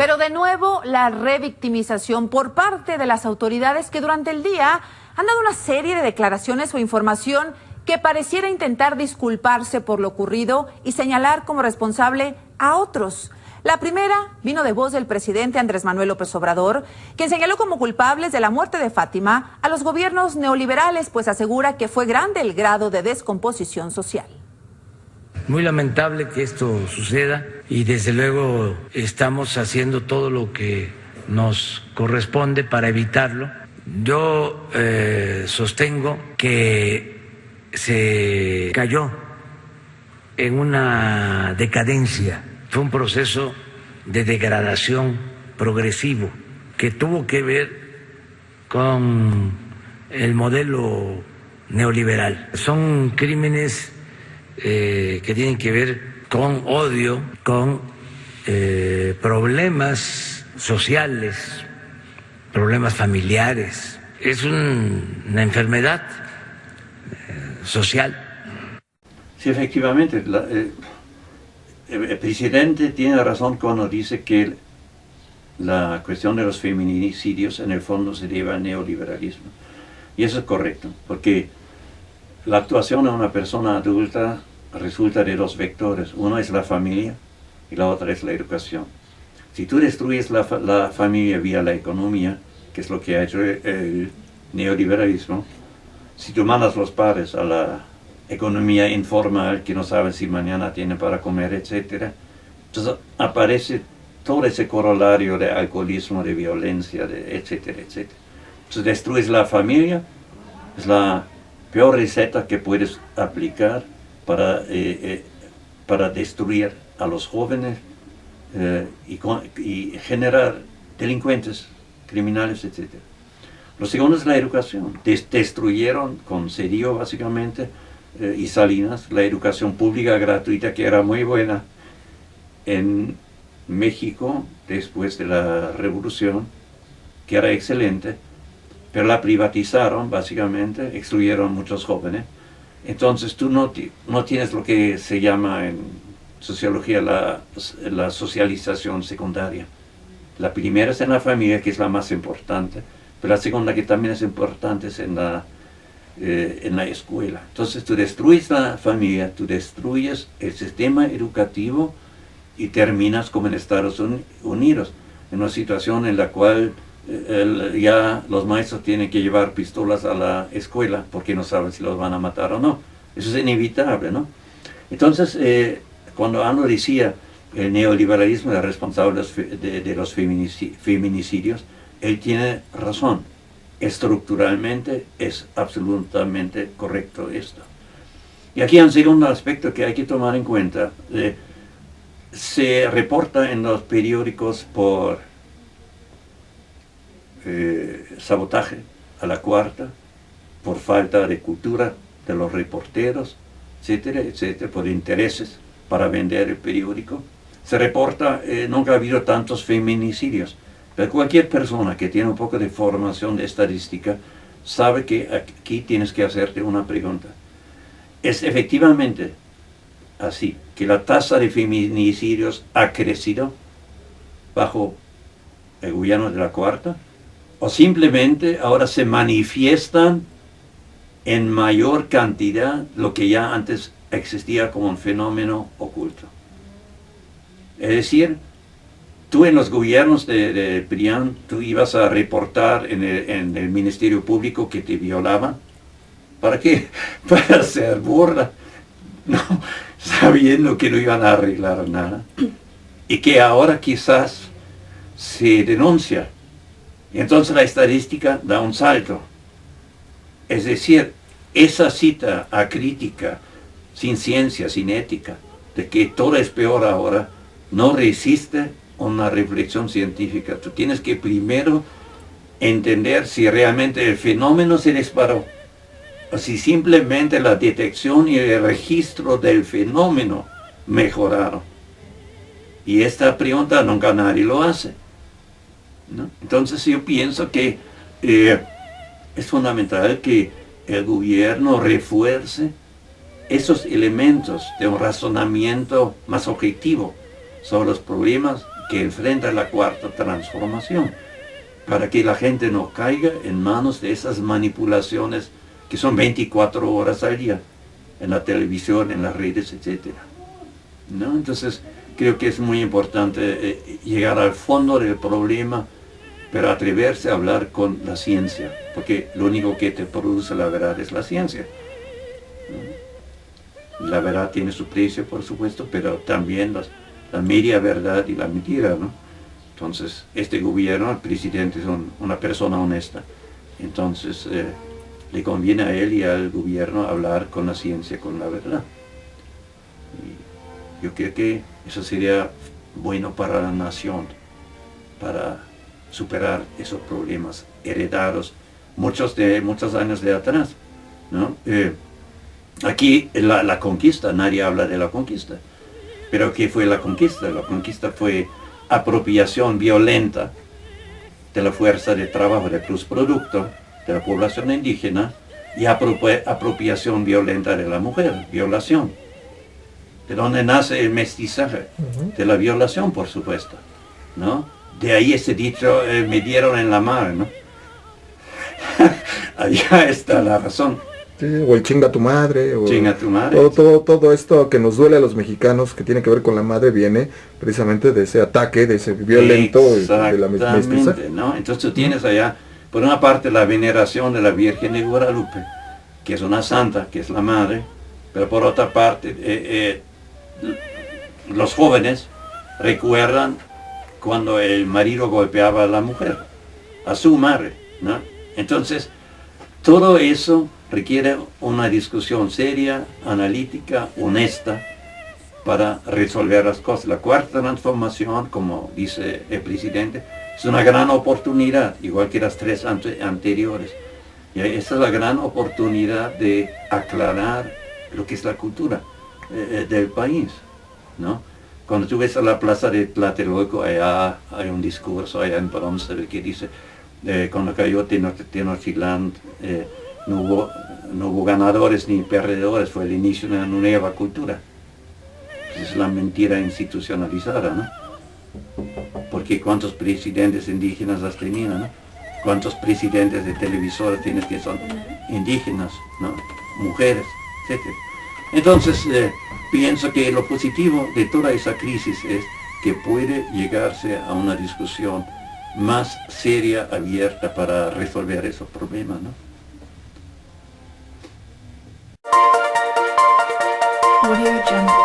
Pero de nuevo, la revictimización por parte de las autoridades que durante el día han dado una serie de declaraciones o información que pareciera intentar disculparse por lo ocurrido y señalar como responsable a otros. La primera vino de voz del presidente Andrés Manuel López Obrador, quien señaló como culpables de la muerte de Fátima a los gobiernos neoliberales, pues asegura que fue grande el grado de descomposición social. Muy lamentable que esto suceda y desde luego estamos haciendo todo lo que nos corresponde para evitarlo. Yo sostengo que se cayó en una decadencia, fue un proceso de degradación progresivo que tuvo que ver con el modelo neoliberal. Son crímenes que tienen que ver con odio, con problemas sociales, problemas familiares. Es una enfermedad social. Sí, efectivamente, el presidente tiene razón cuando dice que la cuestión de los feminicidios en el fondo se debe al neoliberalismo. Y eso es correcto, porque la actuación de una persona adulta resulta de dos vectores. Uno es la familia y la otra es la educación. Si tú destruyes la familia vía la economía, que es lo que ha hecho el neoliberalismo, si tú mandas a los padres a la economía informal, que no saben si mañana tienen para comer, etc., entonces aparece todo ese corolario de alcoholismo, de violencia, etcétera, etcétera. Entonces destruyes la familia, es la peor receta que puedes aplicar para destruir a los jóvenes y generar delincuentes, criminales, etc. Lo segundo es la educación. Destruyeron con Cedillo básicamente y Salinas la educación pública gratuita, que era muy buena en México después de la revolución, que era excelente, pero la privatizaron básicamente, excluyeron muchos jóvenes. Entonces tú no tienes lo que se llama en sociología la socialización secundaria. La primera es en la familia, que es la más importante, pero la segunda, que también es importante, es en la escuela. Entonces tú destruyes la familia, tú destruyes el sistema educativo y terminas como en Estados Unidos, en una situación en la cual ya los maestros tienen que llevar pistolas a la escuela porque no saben si los van a matar o no. Eso es inevitable, ¿no? Entonces, cuando Anno decía el neoliberalismo es responsable de los feminicidios, él tiene razón. Estructuralmente es absolutamente correcto esto. Y aquí hay un segundo aspecto que hay que tomar en cuenta. Se reporta en los periódicos por sabotaje a la cuarta, por falta de cultura de los reporteros, etcétera, etcétera, por intereses para vender el periódico. Se reporta, nunca ha habido tantos feminicidios, pero cualquier persona que tiene un poco de formación de estadística sabe que aquí tienes que hacerte una pregunta. ¿Es efectivamente así que la tasa de feminicidios ha crecido bajo el gobierno de la cuarta? ¿O simplemente ahora se manifiestan en mayor cantidad lo que ya antes existía como un fenómeno oculto? Es decir, tú en los gobiernos de PRIAN, tú ibas a reportar en el Ministerio Público que te violaban. ¿Para qué? Para hacer burla, no, sabiendo que no iban a arreglar nada. Y que ahora quizás se denuncia. Y entonces la estadística da un salto. Es decir, esa cita acrítica, sin ciencia, sin ética, de que todo es peor ahora, no resiste una reflexión científica. Tú tienes que primero entender si realmente el fenómeno se disparó, o si simplemente la detección y el registro del fenómeno mejoraron. Y esta pregunta nunca nadie lo hace, ¿no? Entonces yo pienso que es fundamental que el gobierno refuerce esos elementos de un razonamiento más objetivo sobre los problemas que enfrenta la cuarta transformación, para que la gente no caiga en manos de esas manipulaciones que son 24 horas al día, en la televisión, en las redes, etc. ¿No? Entonces, creo que es muy importante llegar al fondo del problema, pero atreverse a hablar con la ciencia, porque lo único que te produce la verdad es la ciencia. La verdad tiene su precio, por supuesto, pero también la media verdad y la mentira, ¿no? Entonces, este gobierno, el presidente es una persona honesta. Entonces, le conviene a él y al gobierno hablar con la ciencia, con la verdad. Y yo creo que eso sería bueno para la nación, para superar esos problemas heredados muchos años de atrás, ¿no? Aquí la conquista, nadie habla de la conquista, pero ¿qué fue la conquista? La conquista fue apropiación violenta de la fuerza de trabajo, de plusproducto de la población indígena y apropiación violenta de la mujer, violación. De donde nace el mestizaje, de la violación, por supuesto, ¿no? De ahí ese dicho, me dieron en la mar, ¿no? Allá está la razón. Sí, o el chinga tu madre, o chinga tu madre. Todo esto que nos duele a los mexicanos, que tiene que ver con la madre, viene precisamente de ese ataque, de ese violento, de la mestizaje, ¿no? Entonces tú tienes allá, por una parte, la veneración de la Virgen de Guadalupe, que es una santa, que es la madre, pero por otra parte, los jóvenes recuerdan cuando el marido golpeaba a la mujer, a su madre, ¿no? Entonces, todo eso requiere una discusión seria, analítica, honesta, para resolver las cosas. La cuarta transformación, como dice el presidente, es una gran oportunidad, igual que las tres anteriores. Y esa es la gran oportunidad de aclarar lo que es la cultura del país, ¿no? Cuando tú ves a la plaza de Tlatelolco, allá hay un discurso allá en bronce que dice, cuando cayó Tenochtitlán, no hubo ganadores ni perdedores, fue el inicio de una nueva cultura. Es la mentira institucionalizada, ¿no? Porque cuántos presidentes indígenas has tenido, ¿no? Cuántos presidentes de televisoras tienes que son indígenas, ¿no? Mujeres, etc. Entonces, pienso que lo positivo de toda esa crisis es que puede llegarse a una discusión más seria, abierta, para resolver esos problemas, ¿no? Audio Jungle.